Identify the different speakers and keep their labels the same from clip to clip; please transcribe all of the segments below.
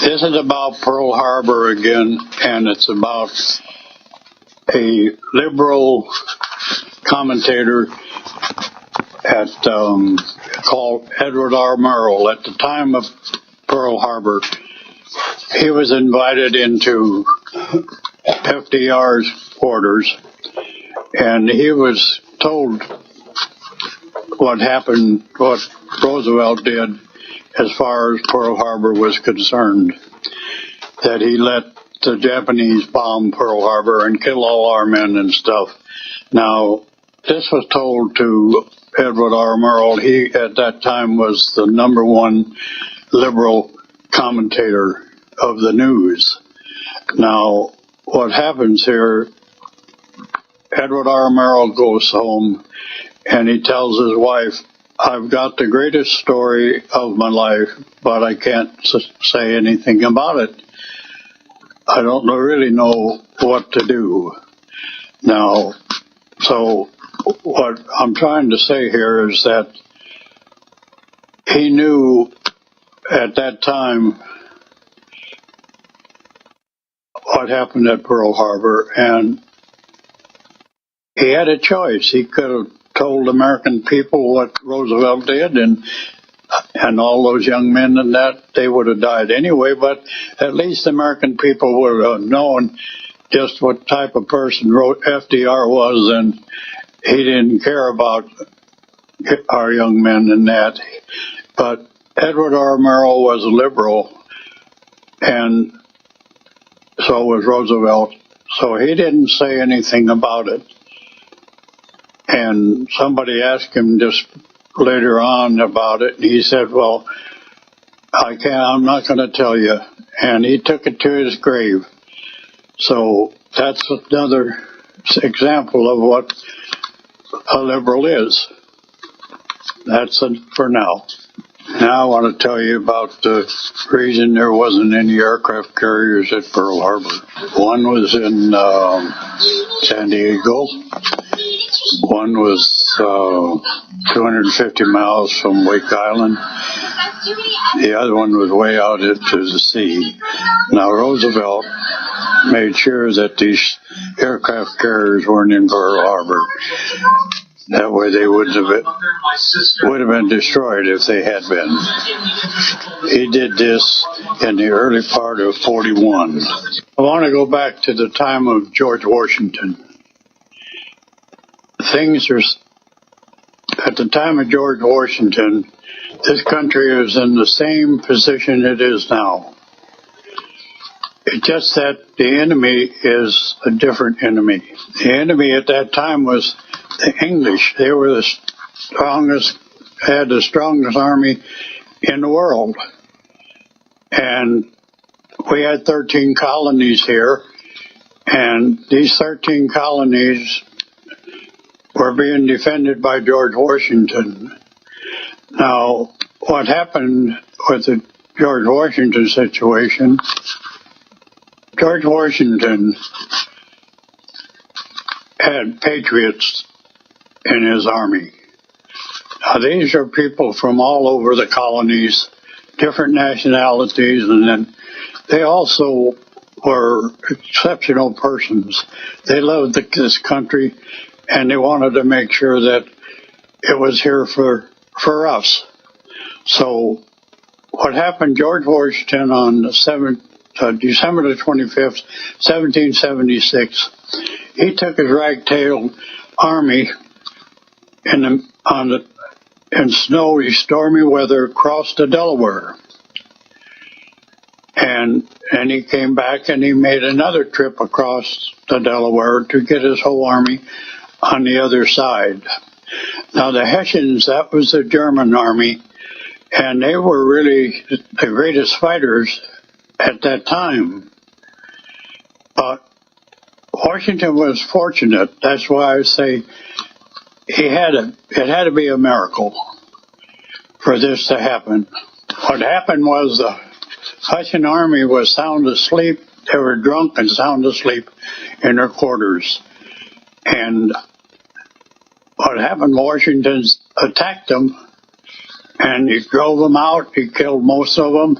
Speaker 1: This is about Pearl Harbor again, and it's about a liberal commentator called Edward R. Murrow. At the time of Pearl Harbor, he was invited into FDR's quarters, and he was told what happened, what Roosevelt did as far as Pearl Harbor was concerned, that he let the Japanese bomb Pearl Harbor and kill all our men and stuff. Now, this was told to Edward R. Murrow. He, at that time, was the number one liberal commentator of the news. Now, what happens here, Edward R. Murrow goes home and he tells his wife, I've got the greatest story of my life, but I can't say anything about it. I don't really know what to do. Now, so what I'm trying to say here is that he knew at that time what happened at Pearl Harbor, and he had a choice. He could have told American people what Roosevelt did, and all those young men and that, they would have died anyway, but at least American people would have known just what type of person FDR was, and he didn't care about our young men and that. But Edward R. Murrow was a liberal, and so was Roosevelt, so he didn't say anything about it. And somebody asked him just later on about it, and he said, well, I'm not going to tell you. And he took it to his grave. So that's another example of what a liberal is. That's it for now. Now I want to tell you about the reason there wasn't any aircraft carriers at Pearl Harbor. One was in San Diego. One was 250 miles from Wake Island. The other one was way out into the sea. Now, Roosevelt made sure that these aircraft carriers weren't in Pearl Harbor. That way they would have been destroyed if they had been. He did this in the early part of 41. I want to go back to the time of George Washington. At the time of George Washington, this country is in the same position it is now. It's just that the enemy is a different enemy. The enemy at that time was the English. They were the strongest, had the strongest army in the world. And we had 13 colonies here, and these 13 colonies were being defended by George Washington. Now, what happened with the George Washington situation, George Washington had patriots in his army. Now, these are people from all over the colonies, different nationalities, and then they also were exceptional persons. They loved this country, and they wanted to make sure that it was here for us. So what happened, George Washington on December the 25th, 1776, he took his ragtail army in snowy, stormy weather across the Delaware. And he came back and he made another trip across the Delaware to get his whole army on the other side. Now the Hessians, that was the German army, and they were really the greatest fighters at that time. But Washington was fortunate. That's why I say it had to be a miracle for this to happen. What happened was the Hessian army was sound asleep. They were drunk and sound asleep in their quarters. And what happened, Washington attacked them, and he drove them out. He killed most of them,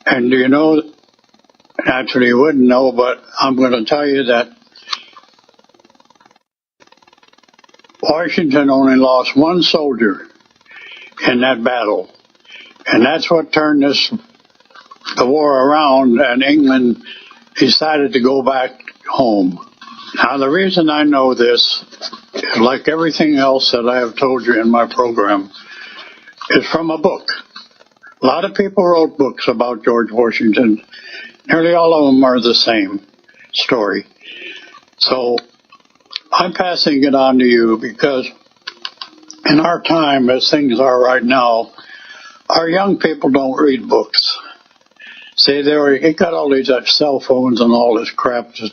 Speaker 1: And do you know, naturally you wouldn't know, but I'm going to tell you that Washington only lost one soldier in that battle. And that's what turned the war around, and England decided to go back home. Now, the reason I know this, like everything else that I have told you in my program, is from a book. A lot of people wrote books about George Washington. Nearly all of them are the same story. So I'm passing it on to you because in our time, as things are right now, our young people don't read books. See, they got all these cell phones and all this crap that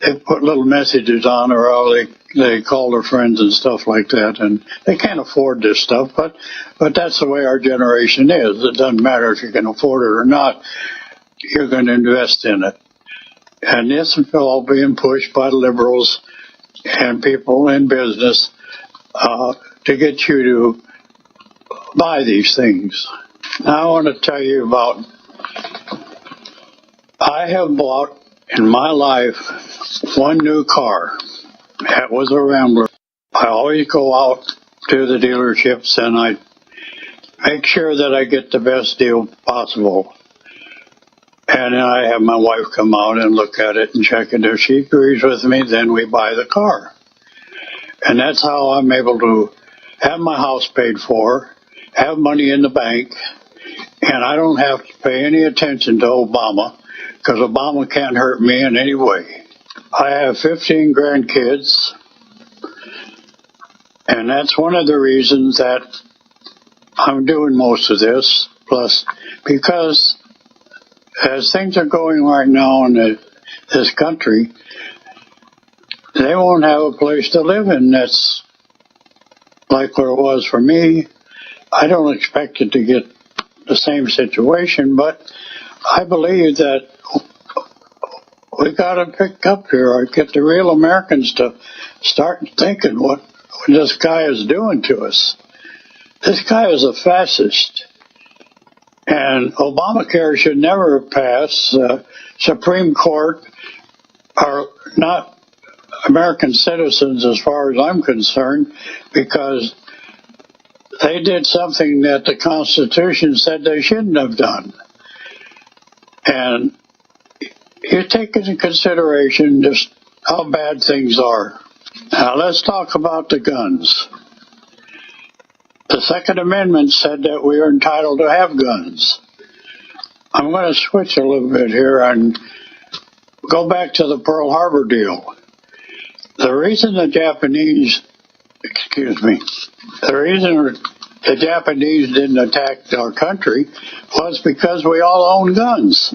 Speaker 1: they put little messages on, or they call their friends and stuff like that, and they can't afford this stuff, but that's the way our generation is. It doesn't matter if you can afford it or not, you're going to invest in it. And this is all being pushed by the liberals and people in business to get you to buy these things. Now I want to tell you about, I have bought in my life one new car. That was a Rambler. I always go out to the dealerships and I make sure that I get the best deal possible. And then I have my wife come out and look at it and check it. If she agrees with me, then we buy the car. And that's how I'm able to have my house paid for, have money in the bank, and I don't have to pay any attention to Obama, because Obama can't hurt me in any way. I have 15 grandkids, and that's one of the reasons that I'm doing most of this, plus because as things are going right now in this country, they won't have a place to live in that's like what it was for me. I don't expect it to get the same situation, but I believe that we got to pick up here or get the real Americans to start thinking what this guy is doing to us. This guy is a fascist. And Obamacare should never pass. Supreme Court are not American citizens as far as I'm concerned, because they did something that the Constitution said they shouldn't have done. And you take into consideration just how bad things are. Now let's talk about the guns. The Second Amendment said that we are entitled to have guns. I'm going to switch a little bit here and go back to the Pearl Harbor deal. The reason the Japanese didn't attack our country was because we all own guns.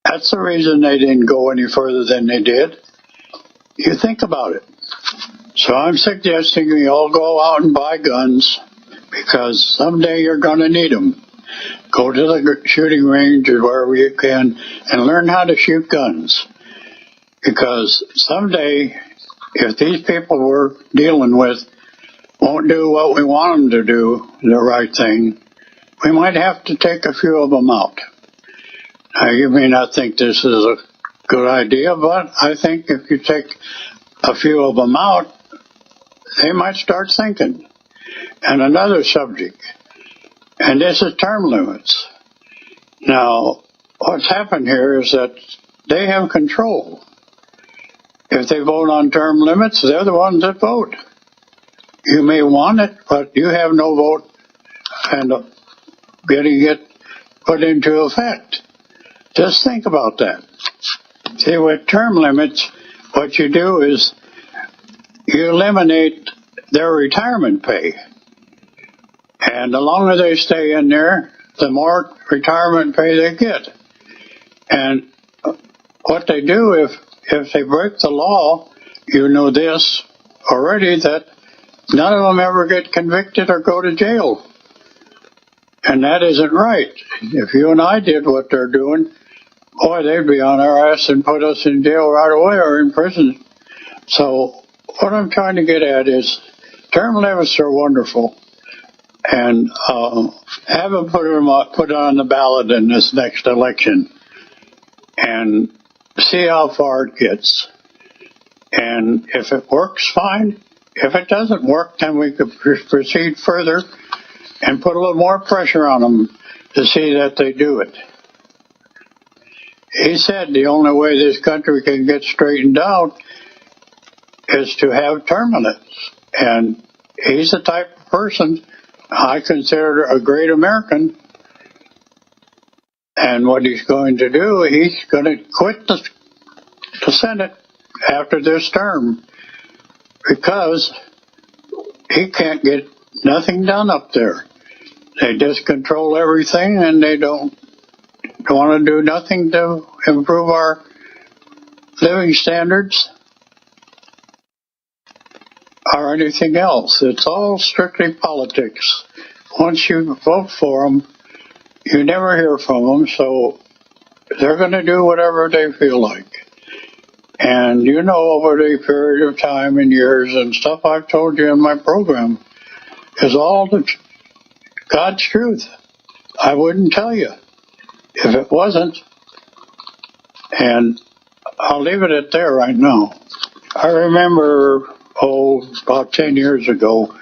Speaker 1: That's the reason they didn't go any further than they did. You think about it. So I'm suggesting we all go out and buy guns, because someday you're going to need them. Go to the shooting range or wherever you can and learn how to shoot guns. Because someday, if these people we're dealing with won't do what we want them to do, the right thing, we might have to take a few of them out. Now, you may not think this is a good idea, but I think if you take a few of them out, they might start thinking. And another subject, and this is term limits. Now, what's happened here is that they have control. If they vote on term limits, they're the ones that vote. You may want it, but you have no vote and getting it put into effect. Just think about that. See, with term limits, what you do is you eliminate their retirement pay. And the longer they stay in there, the more retirement pay they get. And what they do, if they break the law, you know this already, that none of them ever get convicted or go to jail. And that isn't right. If you and I did what they're doing, boy, they'd be on our ass and put us in jail right away or in prison. So what I'm trying to get at is term limits are wonderful, and have him put on the ballot in this next election, and see how far it gets. And if it works, fine. If it doesn't work, then we could proceed further and put a little more pressure on them to see that they do it. He said the only way this country can get straightened out is to have term limits. And he's the type of person I consider a great American. And what he's going to do, he's going to quit the Senate after this term because he can't get nothing done up there. They just control everything, and they don't want to do nothing to improve our living standards or anything else. It's all strictly politics. Once you vote for them, you never hear from them, so they're going to do whatever they feel like. And you know, over the period of time and years and stuff I've told you in my program is all the God's truth. I wouldn't tell you if it wasn't. And I'll leave it at there right now. I remember, about 10 years ago,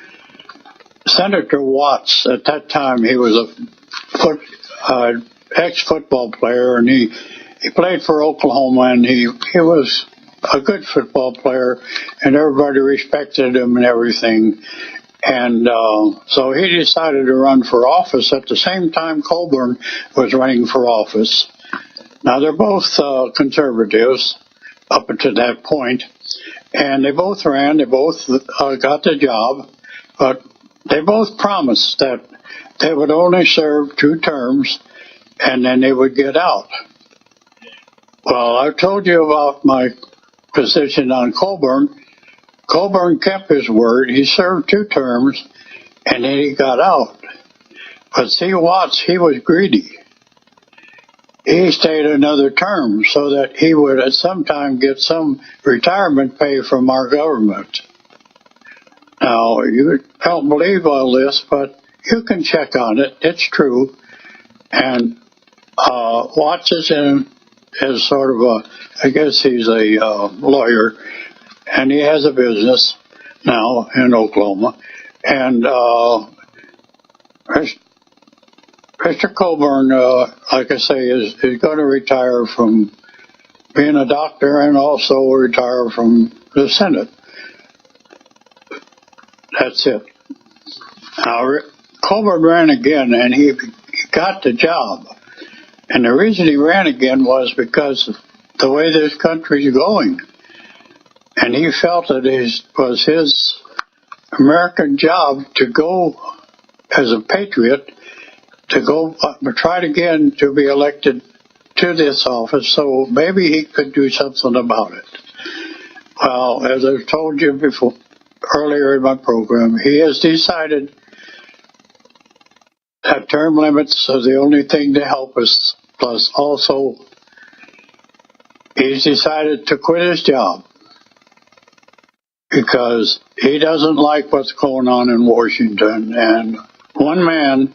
Speaker 1: Senator Watts, at that time he was a ex-football player, and he played for Oklahoma, and he was a good football player, and everybody respected him and everything. And so he decided to run for office at the same time Coburn was running for office. Now, they're both conservatives up until that point, and they both ran, they both got the job, but they both promised that they would only serve 2 terms, and then they would get out. Well, I told you about my position on Coburn. Coburn kept his word. He served 2 terms, and then he got out. But see, Watts, he was greedy. He stayed another term so that he would at some time get some retirement pay from our government. Now, you don't believe all this, but you can check on it. It's true. And Watts is sort of I guess he's a lawyer, and he has a business now in Oklahoma. And Mr. Coburn, like I say, is going to retire from being a doctor and also retire from the Senate. That's it. Now, Coburn ran again, and he got the job. And the reason he ran again was because of the way this country is going. And he felt that it was his American job to go as a patriot, to go try again to be elected to this office, so maybe he could do something about it. Well, as I told you before, earlier in my program, he has decided that term limits are the only thing to help us. Plus, also, he's decided to quit his job because he doesn't like what's going on in Washington, and one man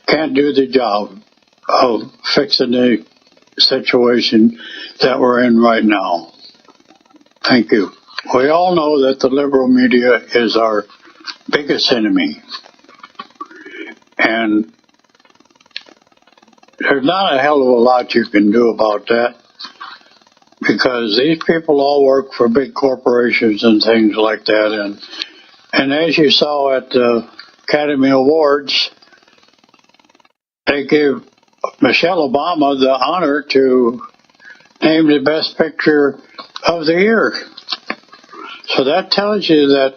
Speaker 1: can't do the job of fixing the situation that we're in right now. Thank you. We all know that the liberal media is our biggest enemy, and there's not a hell of a lot you can do about that, because these people all work for big corporations and things like that. And as you saw at the Academy Awards, they gave Michelle Obama the honor to name the best picture of the year. So that tells you that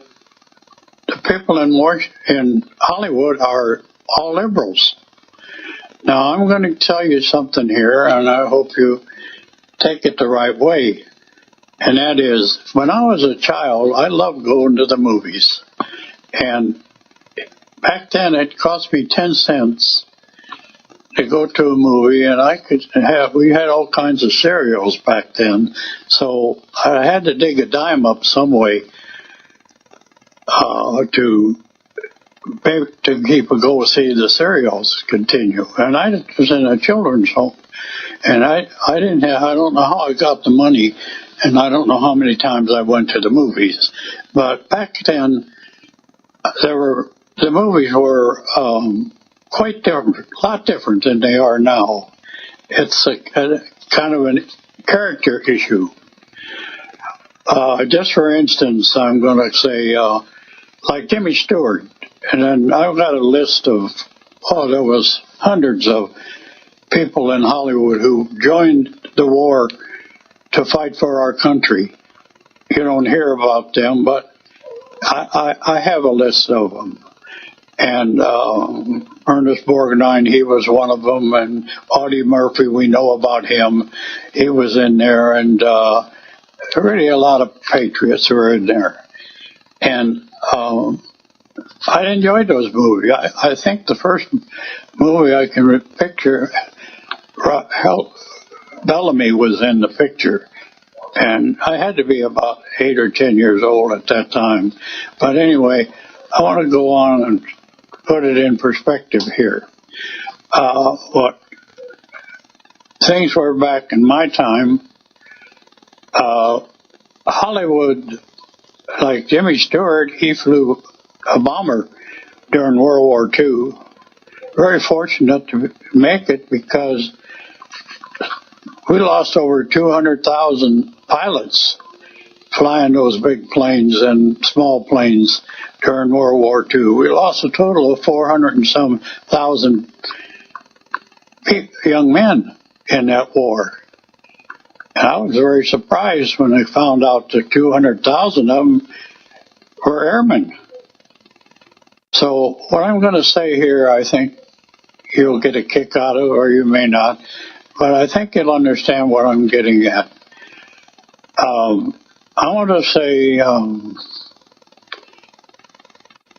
Speaker 1: the people in Hollywood are all liberals. Now, I'm going to tell you something here, and I hope you take it the right way. And that is, when I was a child, I loved going to the movies. And back then, it cost me 10 cents to go to a movie, and we had all kinds of cereals back then. So I had to dig a dime up some way to to keep a go see the serials continue. And I was in a children's home, and I didn't have, I don't know how I got the money, and I don't know how many times I went to the movies. But back then, the movies were quite different, a lot different than they are now. It's a kind of a character issue. Just for instance, I'm going to say, like Jimmy Stewart, and then I've got a list of, there was hundreds of people in Hollywood who joined the war to fight for our country. You don't hear about them, but I have a list of them. And Ernest Borgnine, he was one of them, and Audie Murphy, we know about him. He was in there, and really a lot of patriots were in there. And I enjoyed those movies. I think the first movie I can picture, Bellamy was in the picture. And I had to be about 8 or 10 years old at that time. But anyway, I want to go on and put it in perspective here. What things were back in my time, Hollywood, like Jimmy Stewart, he flew a bomber during World War II. Very fortunate to make it because we lost over 200,000 pilots flying those big planes and small planes during World War II. We lost a total of 400 and some thousand young men in that war. And I was very surprised when I found out that 200,000 of them were airmen. So what I'm going to say here, I think you'll get a kick out of, or you may not, but I think you'll understand what I'm getting at. I want to say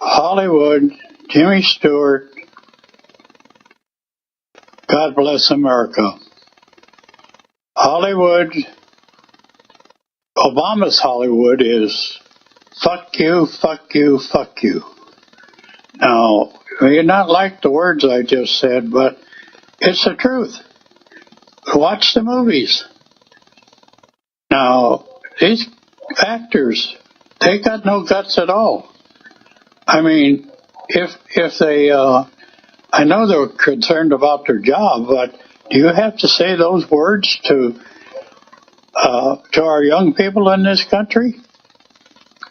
Speaker 1: Hollywood, Jimmy Stewart, God bless America. Hollywood, Obama's Hollywood is fuck you, fuck you, fuck you. Now, you may not like the words I just said, but it's the truth. Watch the movies. Now, these actors, they got no guts at all. I mean, if they, I know they're concerned about their job, but do you have to say those words to our young people in this country?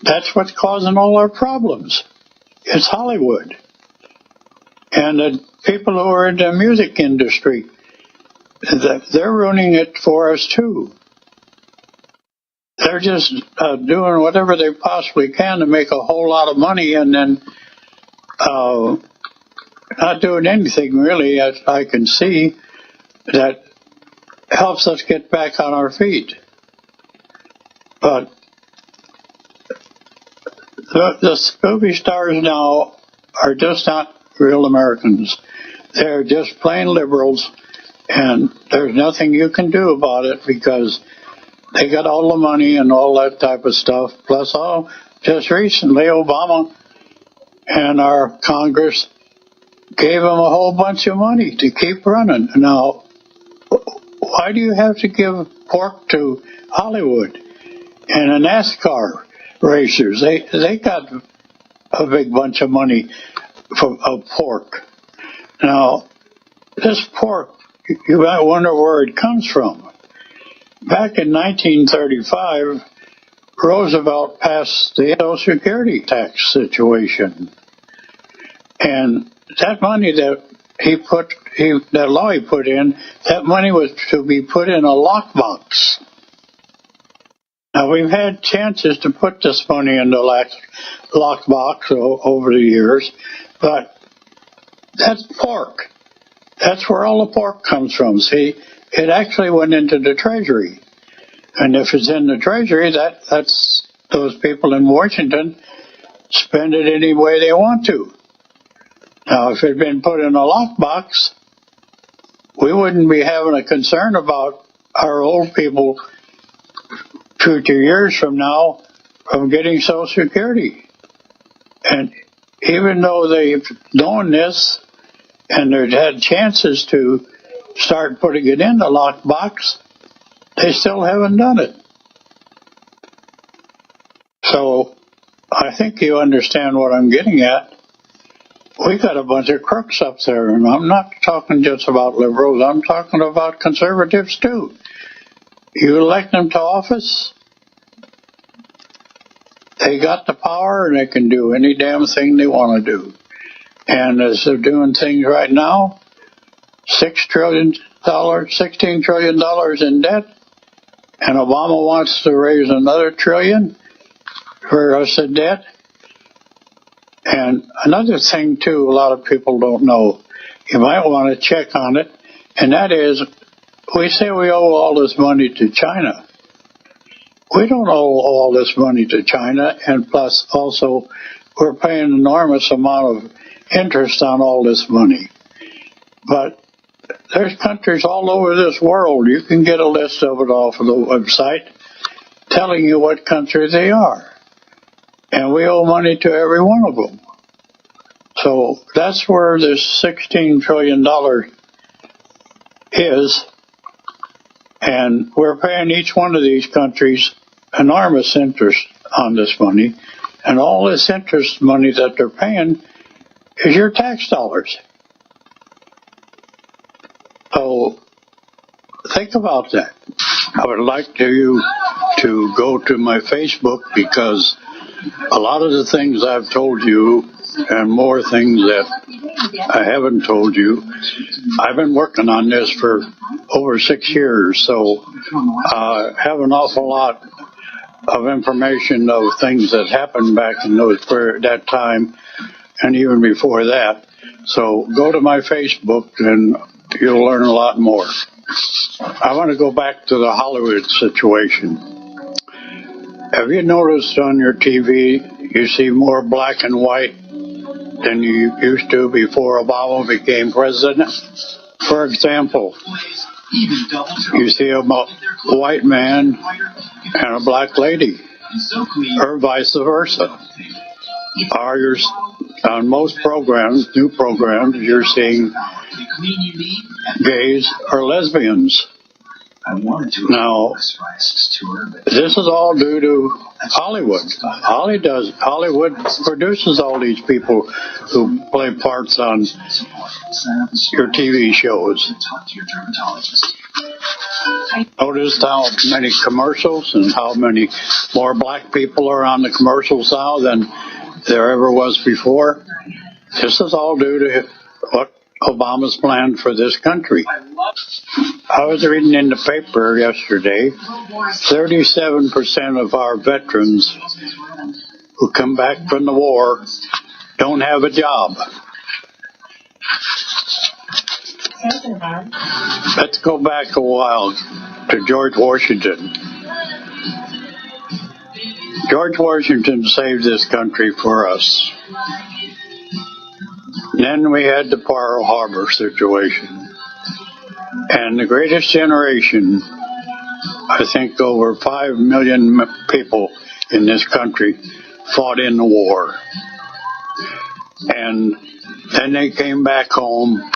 Speaker 1: That's what's causing all our problems. It's Hollywood. And the people who are in the music industry, they're ruining it for us too. They're just doing whatever they possibly can to make a whole lot of money and then not doing anything really, as I can see, that helps us get back on our feet. But the movie stars now are just not real Americans. They're just plain liberals, and there's nothing you can do about it because they got all the money and all that type of stuff. Plus, just recently, Obama and our Congress gave them a whole bunch of money to keep running. Now, why do you have to give pork to Hollywood and the NASCAR racers? They got a big bunch of money of pork. Now, this pork, you might wonder where it comes from. Back in 1935, Roosevelt passed the Social Security tax situation. And that money that that law he put in, that money was to be put in a lockbox. Now, we've had chances to put this money in the lockbox over the years, but that's pork. That's where all the pork comes from. See, it actually went into the Treasury. And if it's in the Treasury, that's those people in Washington spend it any way they want to. Now, if it had been put in a lockbox, we wouldn't be having a concern about our old people 2 years from now from getting Social Security. And even though they've known this and they've had chances to start putting it in the lockbox, they still haven't done it. So I think you understand what I'm getting at. We got a bunch of crooks up there, and I'm not talking just about liberals, I'm talking about conservatives too. You elect them to office, they got the power and they can do any damn thing they want to do. And as they're doing things right now, $16 trillion in debt, and Obama wants to raise another trillion for us in debt. And another thing too, a lot of people don't know, you might want to check on it, and that is, we say we owe all this money to China. We don't owe all this money to China, and plus also we're paying an enormous amount of interest on all this money. But there's countries all over this world, you can get a list of it off of the website, telling you what country they are. And we owe money to every one of them. So that's where this $16 trillion is. And we're paying each one of these countries enormous interest on this money. And all this interest money that they're paying is your tax dollars. So think about that. I would like you to go to my Facebook, because a lot of the things I've told you and more things that I haven't told you, I've been working on this for over 6 years, so I have an awful lot of information of things that happened back in that time and even before that. So go to my Facebook and you'll learn a lot more. I want to go back to the Hollywood situation. Have you noticed on your TV you see more black and white than you used to before Obama became president? For example, you see a white man and a black lady, or vice versa. On most programs, new programs, you're seeing gays or lesbians. Now, this is all due to Hollywood. Hollywood produces all these people who play parts on your TV shows. Noticed how many commercials and how many more black people are on the commercials now than there ever was before? This is all due to what Obama's plan for this country. I was reading in the paper yesterday, 37% of our veterans who come back from the war don't have a job. Let's go back a while to George Washington. George Washington saved this country for us. Then we had the Pearl Harbor situation. And the greatest generation, I think over 5 million people in this country fought in the war. And then they came back home.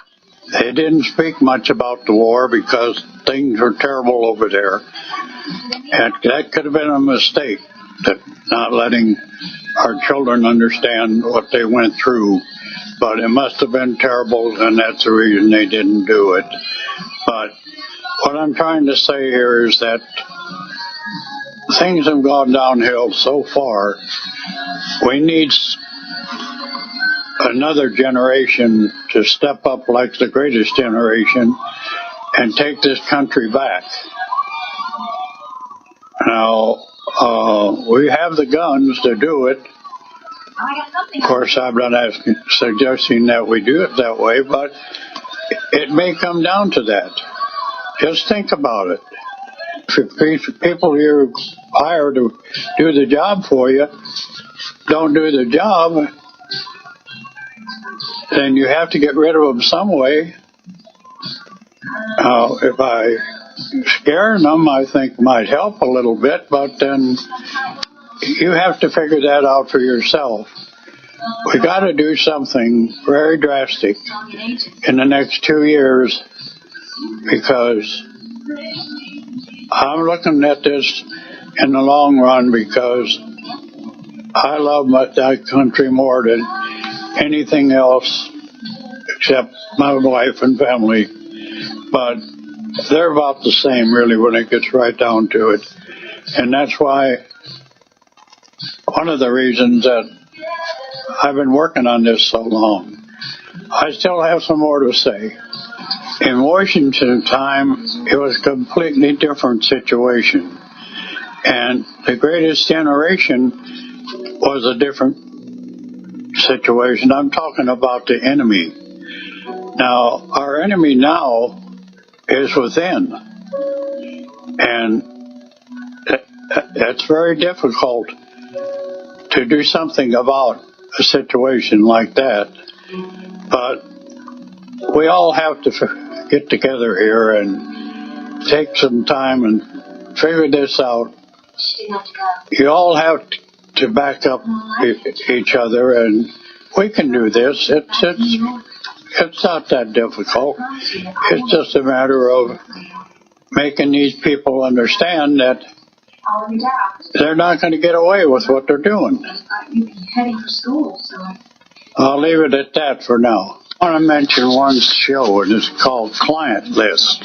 Speaker 1: They didn't speak much about the war because things were terrible over there. And that could have been a mistake, that not letting our children understand what they went through. But it must have been terrible, and that's the reason they didn't do it. But what I'm trying to say here is that things have gone downhill so far. We need another generation to step up like the greatest generation and take this country back. Now, we have the guns to do it. Of course, I'm not suggesting that we do it that way, but it may come down to that. Just think about it. If people you hire to do the job for you don't do the job, then you have to get rid of them some way. If I scaring them, I think might help a little bit, but then you have to figure that out for yourself. we got to do something very drastic in the next 2 years, because I'm looking at this in the long run, because I love my country more than anything else except my wife and family. But they're about the same, really, when it gets right down to it. And that's why one of the reasons that I've been working on this so long. I still have some more to say. In Washington time, it was a completely different situation. And the Greatest Generation was a different situation. I'm talking about the enemy. Now, our enemy now is within. And it's very difficult to do something about a situation like that. But we all have to get together here and take some time and figure this out. You all have to back up each other, and we can do this. It's not that difficult. It's just a matter of making these people understand that they're not going to get away with what they're doing. I'll leave it at that for now. I want to mention one show, and it's called Client List.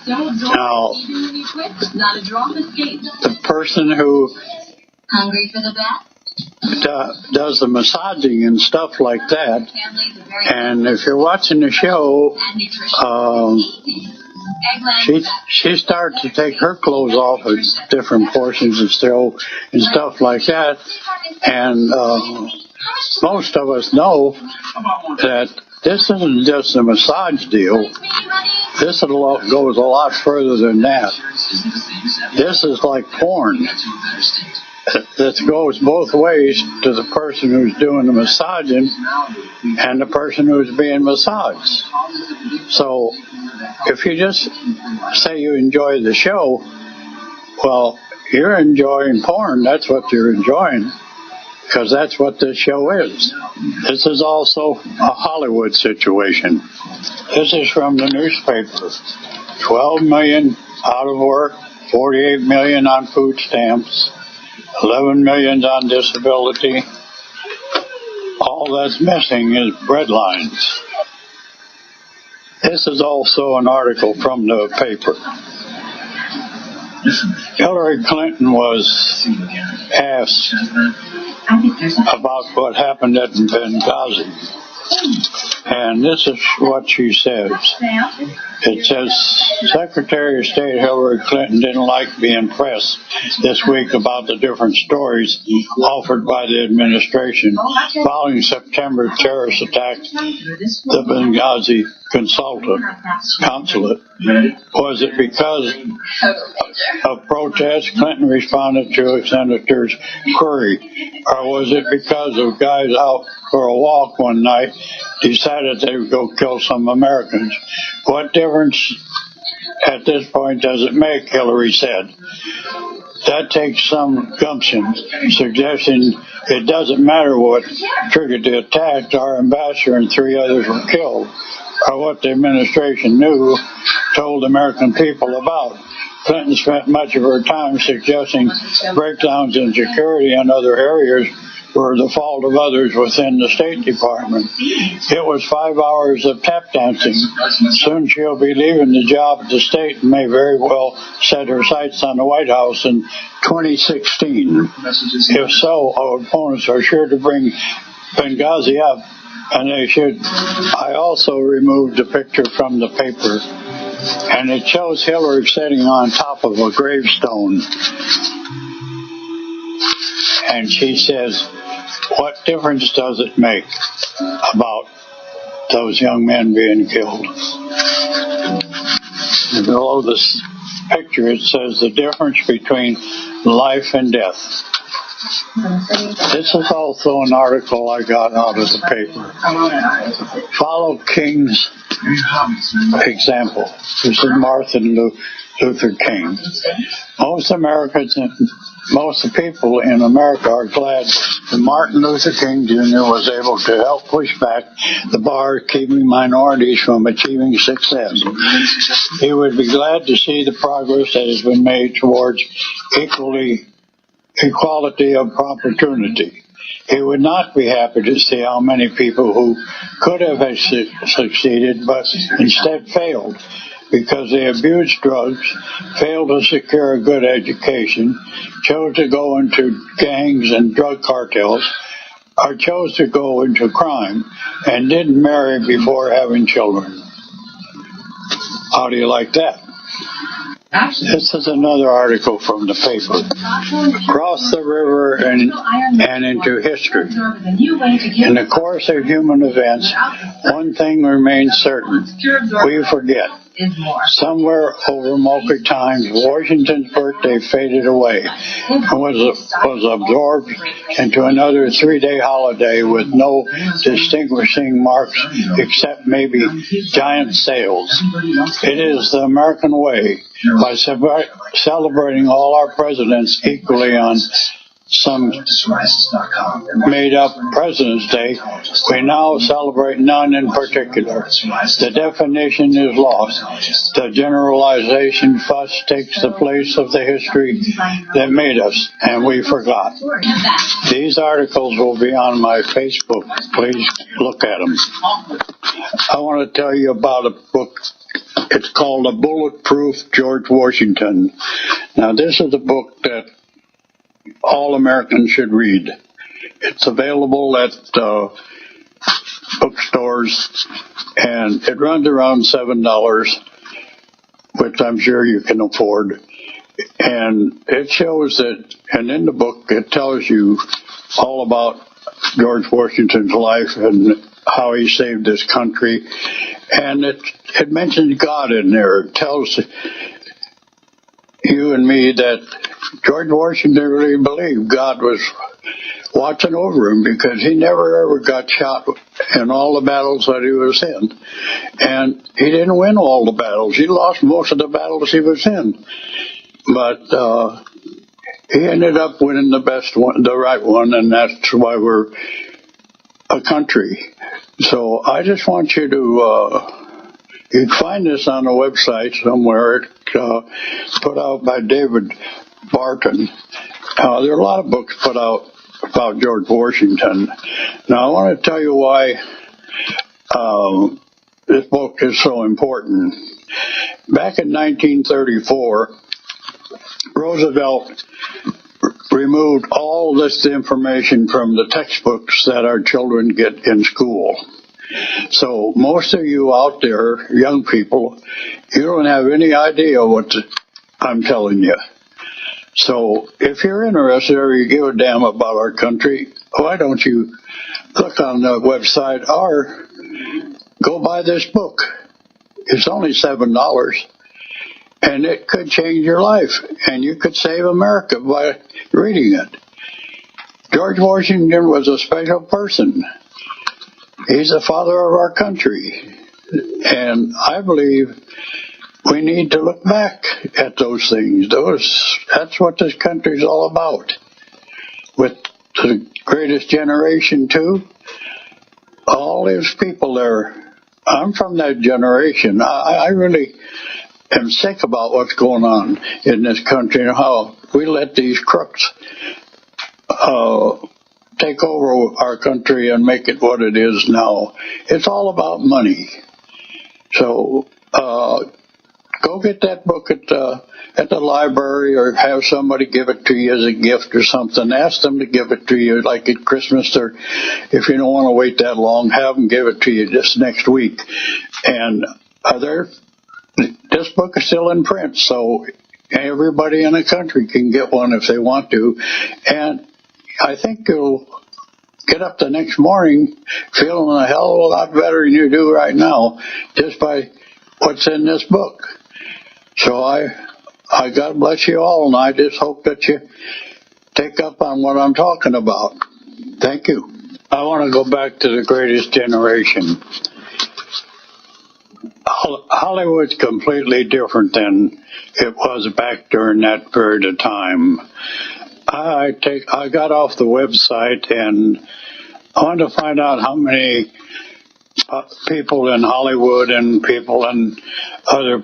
Speaker 1: Now, the person who does the massaging and stuff like that, and if you're watching the show, she starts to take her clothes off at different portions of the show and stuff like that, and most of us know that this isn't just a massage deal. This goes a lot further than that. This is like porn. That goes both ways to the person who's doing the massaging and the person who's being massaged. So if you just say you enjoy the show, well, you're enjoying porn. That's what you're enjoying, because that's what this show is. This is also a Hollywood situation. This is from the newspaper. 12 million out of work, 48 million on food stamps, 11 million on disability. All that's missing is bread lines. This is also an article from the paper. Hillary Clinton was asked about what happened at Benghazi. And this is what she says. It says, Secretary of State Hillary Clinton didn't like being pressed this week about the different stories offered by the administration following September terrorist attack. The Benghazi consulate. Was it because of protests? Clinton responded to Senator's query. Or was it because of guys out for a walk one night decided they would go kill some Americans? What difference at this point does it make, Hillary said. That takes some gumption, suggesting it doesn't matter what triggered the attack. Our ambassador and 3 others were killed, or what the administration knew, told American people about. Clinton spent much of her time suggesting breakdowns in security in other areas were the fault of others within the State Department. It was 5 hours of tap dancing. Soon she'll be leaving the job at the state and may very well set her sights on the White House in 2016. If so, our opponents are sure to bring Benghazi up, and they should. I also removed the picture from the paper, and it shows Hillary sitting on top of a gravestone. And she says, what difference does it make about those young men being killed? And below this picture it says the difference between life and death. This is also an article I got out of the paper. Follow King's example. This is Martin Luther King. Most Americans and most of the people in America are glad that Martin Luther King Jr. was able to help push back the bar keeping minorities from achieving success. He would be glad to see the progress that has been made towards equality of opportunity. He would not be happy to see how many people who could have succeeded but instead failed because they abused drugs, failed to secure a good education, chose to go into gangs and drug cartels, or chose to go into crime and didn't marry before having children. How do you like that? This is another article from the paper. Across the river and into history. In the course of human events, one thing remains certain. We forget. Somewhere over multi times, Washington's birthday faded away and was absorbed into another 3-day holiday with no distinguishing marks except maybe giant sales. It is the American way. By celebrating all our presidents equally on some made-up President's Day, we now celebrate none in particular. The definition is lost. The generalization fuss takes the place of the history that made us, and we forgot. These articles will be on my Facebook. Please look at them. I want to tell you about a book. It's called A Bulletproof George Washington. Now, this is a book that all Americans should read. It's available at bookstores, and it runs around $7, which I'm sure you can afford. And it shows that, and in the book, it tells you all about George Washington's life and how he saved this country. And it mentions God in there. It tells you and me that George Washington really believed God was watching over him because he never ever got shot in all the battles that he was in. And he didn't win all the battles. He lost most of the battles he was in. But he ended up winning the best one, the right one, and that's why we're a country. So I just want you to, you can find this on a website somewhere. It's put out by David Barton. There are a lot of books put out about George Washington. Now I want to tell you why this book is so important. Back in 1934, Roosevelt removed all this information from the textbooks that our children get in school. So most of you out there, young people, you don't have any idea what I'm telling you. So if you're interested or you give a damn about our country, why don't you look on the website or go buy this book. It's only $7. And it could change your life, and you could save America by reading it. George Washington was a special person. He's the father of our country. And I believe we need to look back at those things. That's what this country's all about. With the greatest generation, too, all these people there. I'm from that generation. I really am sick about what's going on in this country and how we let these crooks take over our country and make it what it is now. It's all about money. So go get that book at the library, or have somebody give it to you as a gift or something. Ask them to give it to you like at Christmas, or if you don't want to wait that long, have them give it to you just next week. And this book is still in print, so everybody in the country can get one if they want to. And I think you'll get up the next morning feeling a hell of a lot better than you do right now just by what's in this book. So I God bless you all, and I just hope that you take up on what I'm talking about. Thank you. I want to go back to the greatest generation. How Hollywood's completely different than it was back during that period of time. I got off the website and I wanted to find out how many people in Hollywood and people in other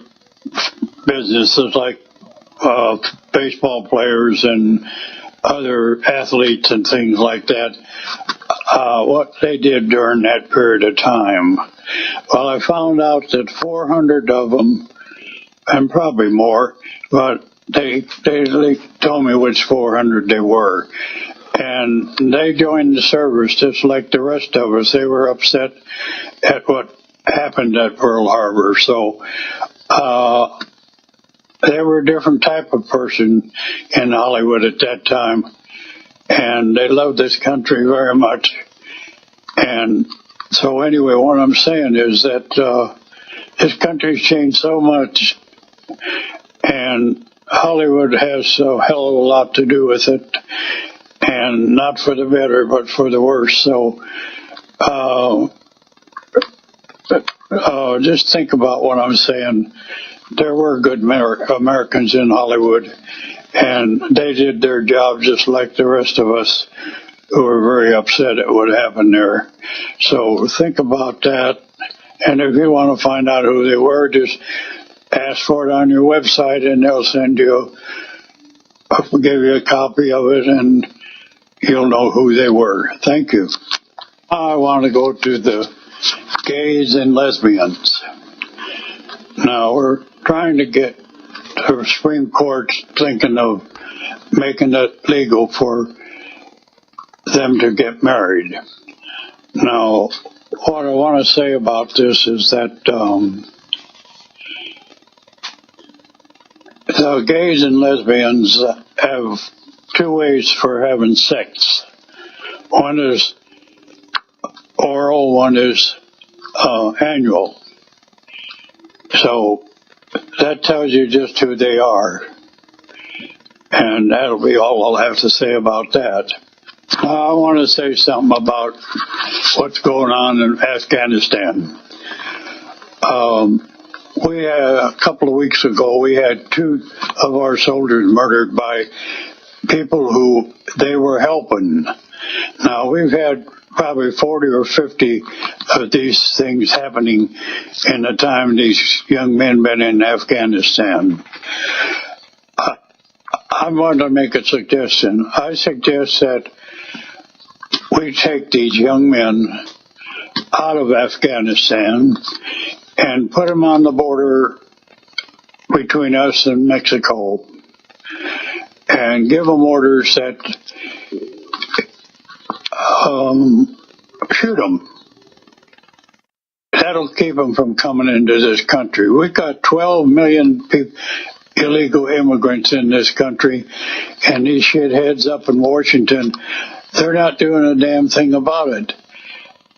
Speaker 1: businesses like baseball players and other athletes and things like that, what they did during that period of time. Well, I found out that 400 of them, and probably more, but they told me which 400 they were. And they joined the service just like the rest of us. They were upset at what happened at Pearl Harbor. So they were a different type of person in Hollywood at that time. And they loved this country very much. And so anyway, what I'm saying is that this country's changed so much, and Hollywood has a hell of a lot to do with it, and not for the better, but for the worse. So just think about what I'm saying. There were good Americans in Hollywood, and they did their job just like the rest of us who were very upset at what happened there. So think about that. And if you want to find out who they were, just ask for it on your website and they'll send you, give you a copy of it and you'll know who they were. Thank you. I want to go to the gays and lesbians. Now we're trying to get the Supreme Court thinking of making it legal for them to get married. Now, what I want to say about this is that the gays and lesbians have two ways for having sex. One is oral, one is annual. So that tells you just who they are. And that'll be all I'll have to say about that. I want to say something about what's going on in Afghanistan. We had, a couple of weeks ago, we had 2 of our soldiers murdered by people who they were helping. Now, we've had probably 40 or 50 of these things happening in the time these young men been in Afghanistan. I want to make a suggestion. I suggest that we take these young men out of Afghanistan and put them on the border between us and Mexico and give them orders that shoot them. That'll keep them from coming into this country. We've got 12 million illegal immigrants in this country, and these shitheads up in Washington, they're not doing a damn thing about it.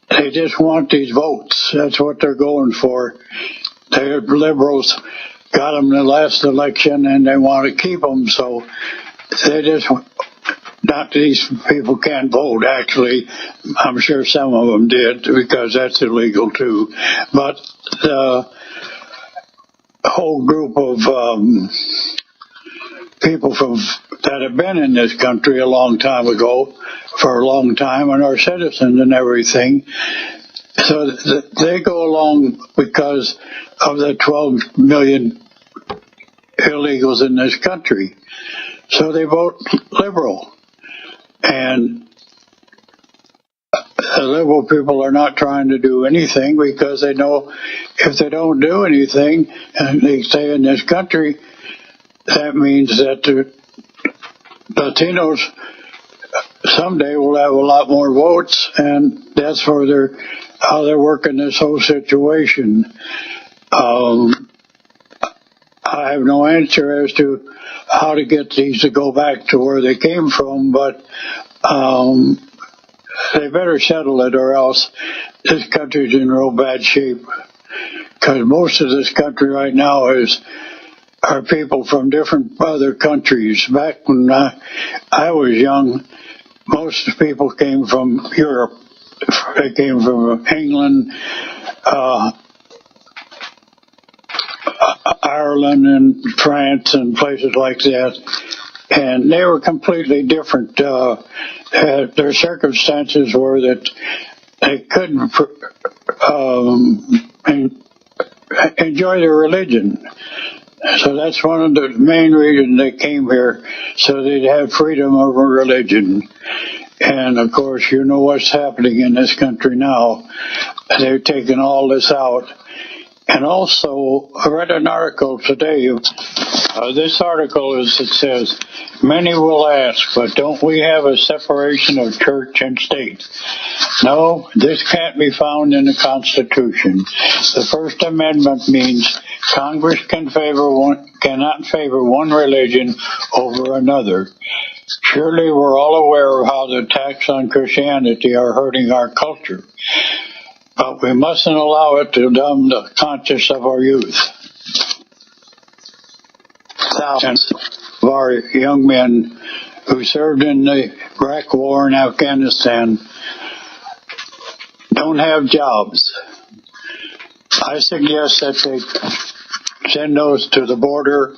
Speaker 1: They just want these votes. That's what they're going for. The liberals got them the last election, and they want to keep them, so they just... Not these people can't vote, actually. I'm sure some of them did, because that's illegal too. But the whole group of people that have been in this country a long time ago, for a long time, and are citizens and everything, so they go along because of the 12 million illegals in this country. So they vote liberal. And the liberal people are not trying to do anything because they know if they don't do anything and they stay in this country, that means that the Latinos someday will have a lot more votes, and that's for how they're working this whole situation. I have no answer as to how to get these to go back to where they came from, but they better settle it, or else this country's in real bad shape. Because most of this country right now are people from different other countries. Back when I was young, most people came from Europe. They came from England, Ireland and France and places like that, and they were completely different. Their circumstances were that they couldn't enjoy their religion. So that's one of the main reasons they came here, so they'd have freedom of religion. And of course, you know what's happening in this country now. They're taking all this out. And also, I read an article today. This article it says, many will ask, but don't we have a separation of church and state? No, this can't be found in the Constitution. The First Amendment means Congress cannot favor one religion over another. Surely we're all aware of how the attacks on Christianity are hurting our culture. But we mustn't allow it to numb the conscience of our youth. Thousands of our young men who served in the Iraq War and Afghanistan don't have jobs. I suggest that they send those to the border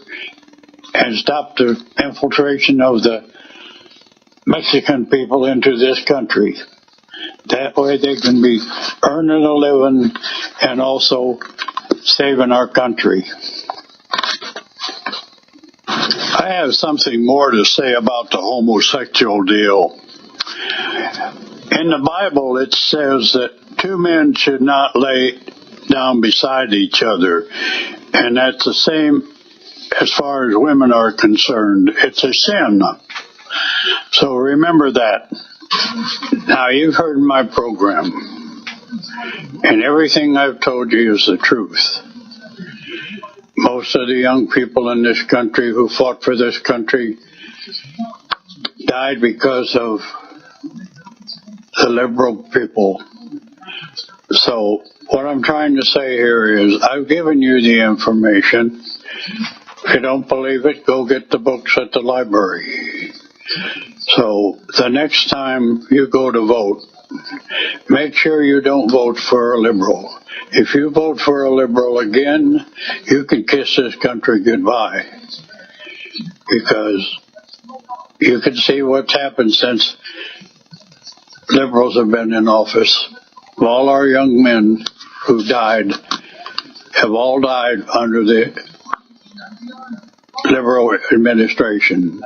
Speaker 1: and stop the infiltration of the Mexican people into this country. That way they can be earning a living and also saving our country. I have something more to say about the homosexual deal. In the Bible it says that two men should not lay down beside each other, and that's the same as far as women are concerned. It's a sin. So remember that. Now, you've heard my program, and everything I've told you is the truth. Most of the young people in this country who fought for this country died because of the liberal people. So what I'm trying to say here is I've given you the information. If you don't believe it, go get the books at the library. So the next time you go to vote, make sure you don't vote for a liberal. If you vote for a liberal again, you can kiss this country goodbye. Because you can see what's happened since liberals have been in office. All our young men who died have all died under the liberal administration.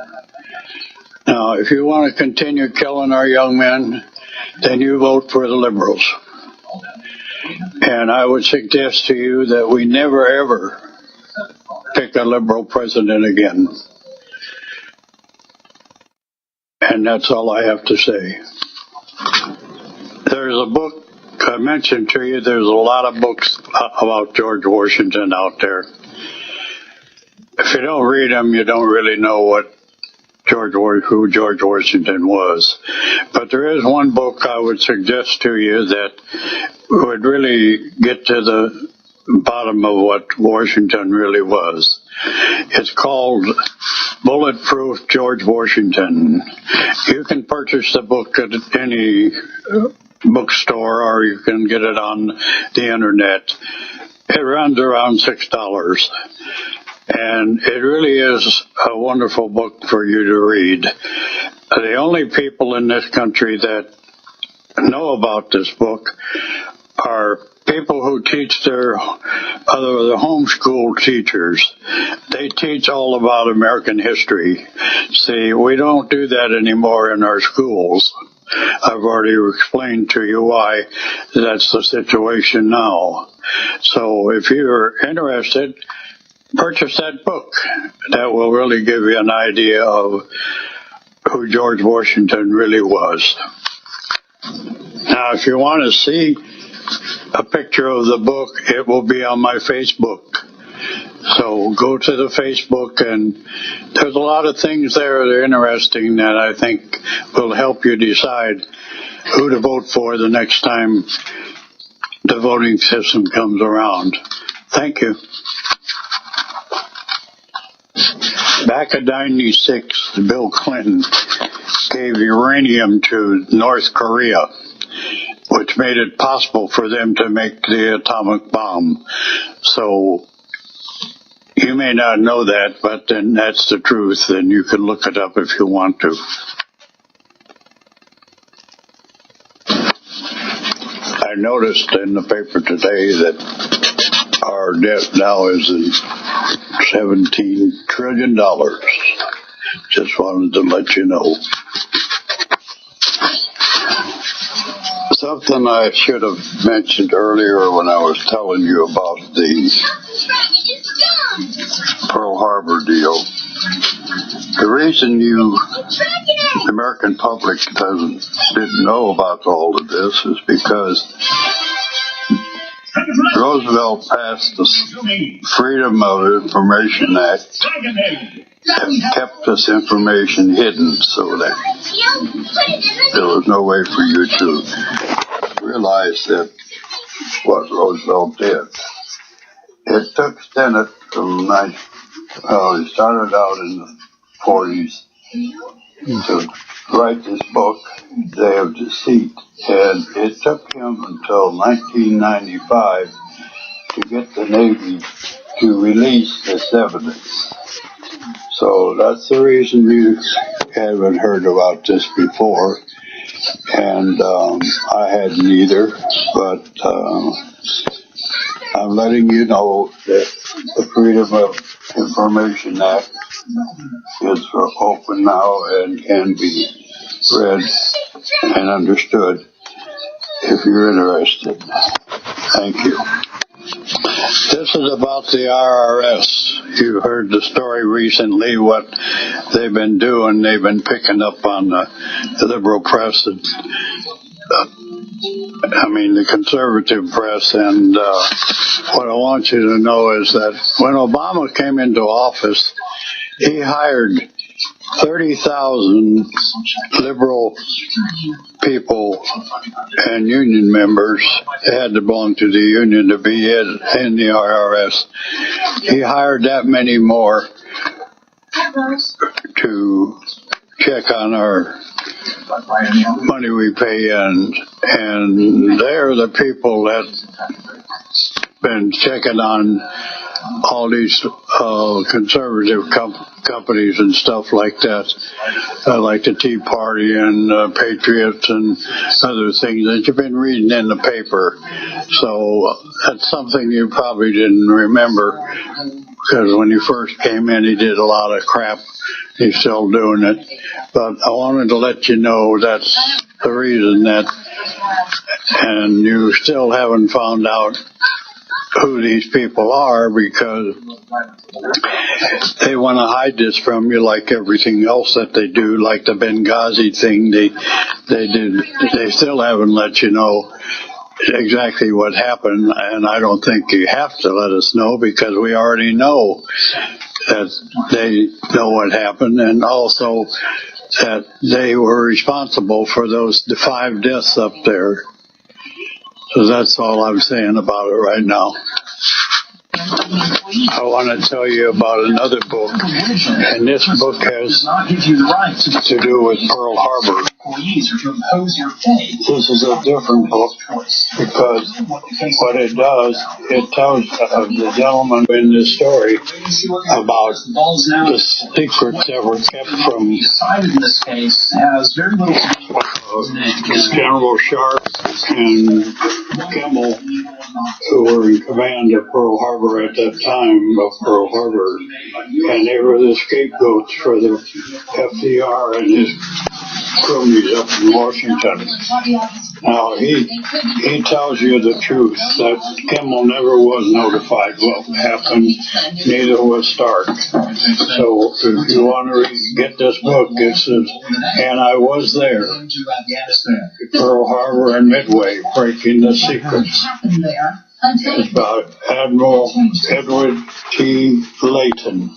Speaker 1: Now, if you want to continue killing our young men, then you vote for the liberals. And I would suggest to you that we never ever pick a liberal president again. And that's all I have to say. There's a book I mentioned to you. There's a lot of books about George Washington out there. If you don't read them, you don't really know who George Washington was. But there is one book I would suggest to you that would really get to the bottom of what Washington really was. It's called Bulletproof George Washington. You can purchase the book at any bookstore, or you can get it on the internet. It runs around $6. And it really is a wonderful book for you to read. The only people in this country that know about this book are people who teach the homeschool teachers. They teach all about American history. See, we don't do that anymore in our schools. I've already explained to you why that's the situation now. So if you're interested, purchase that book. That will really give you an idea of who George Washington really was. Now, if you want to see a picture of the book, it will be on my Facebook. So go to the Facebook, and there's a lot of things there that are interesting that I think will help you decide who to vote for the next time the voting system comes around. Thank you. Back in '96, Bill Clinton gave uranium to North Korea, which made it possible for them to make the atomic bomb. So You may not know that, but then that's the truth, and you can look it up if you want to. I noticed in the paper today that our debt now is in $17 trillion. Just wanted to let you know. Something I should have mentioned earlier when I was telling you about the Pearl Harbor deal. The reason the American public didn't know about all of this is because Roosevelt passed the Freedom of Information Act that kept this information hidden so that there was no way for you to realize that what Roosevelt did. It took Stennett from he started out in the 40s to write this book, Day of Deceit, and it took him until 1995 to get the Navy to release this evidence. So that's the reason you haven't heard about this before, and I hadn't either, but I'm letting you know that the Freedom of Information Act is open now and can be read and understood if you're interested. Thank you. This is about the IRS. You heard the story recently, what they've been doing. They've been picking up on the liberal press, and, the conservative press. And what I want you to know is that when Obama came into office, he hired 30,000 liberal people and union members. They had to belong to the union to be in the IRS. He hired that many more to check on our money we pay in, and they're the people that been checking on all these conservative companies and stuff like that, like the Tea Party and Patriots and other things that you've been reading in the paper. So that's something you probably didn't remember, because when he first came in, he did a lot of crap. He's still doing it. But I wanted to let you know that's the reason that, and you still haven't found out who these people are, because they want to hide this from you like everything else that they do, like the Benghazi thing they did. They still haven't let you know exactly what happened, and I don't think you have to let us know, because we already know that they know what happened, and also that they were responsible for the 5 deaths up there. So that's all I'm saying about it right now. I want to tell you about another book, and this book has to do with Pearl Harbor. This is a different book, because what it does, it tells the gentleman in this story about the secrets that were kept from General Sharp and Kimmel, who were in command of Pearl Harbor at that time, of Pearl Harbor, and they were the scapegoats for the FDR and his cronies up in Washington. Now, he tells you the truth, that Kimmel never was notified what happened, neither was Stark. So if you want to get this book, it says, and I was there, Pearl Harbor and Midway, breaking the secrets. It's about Admiral Edward T. Layton.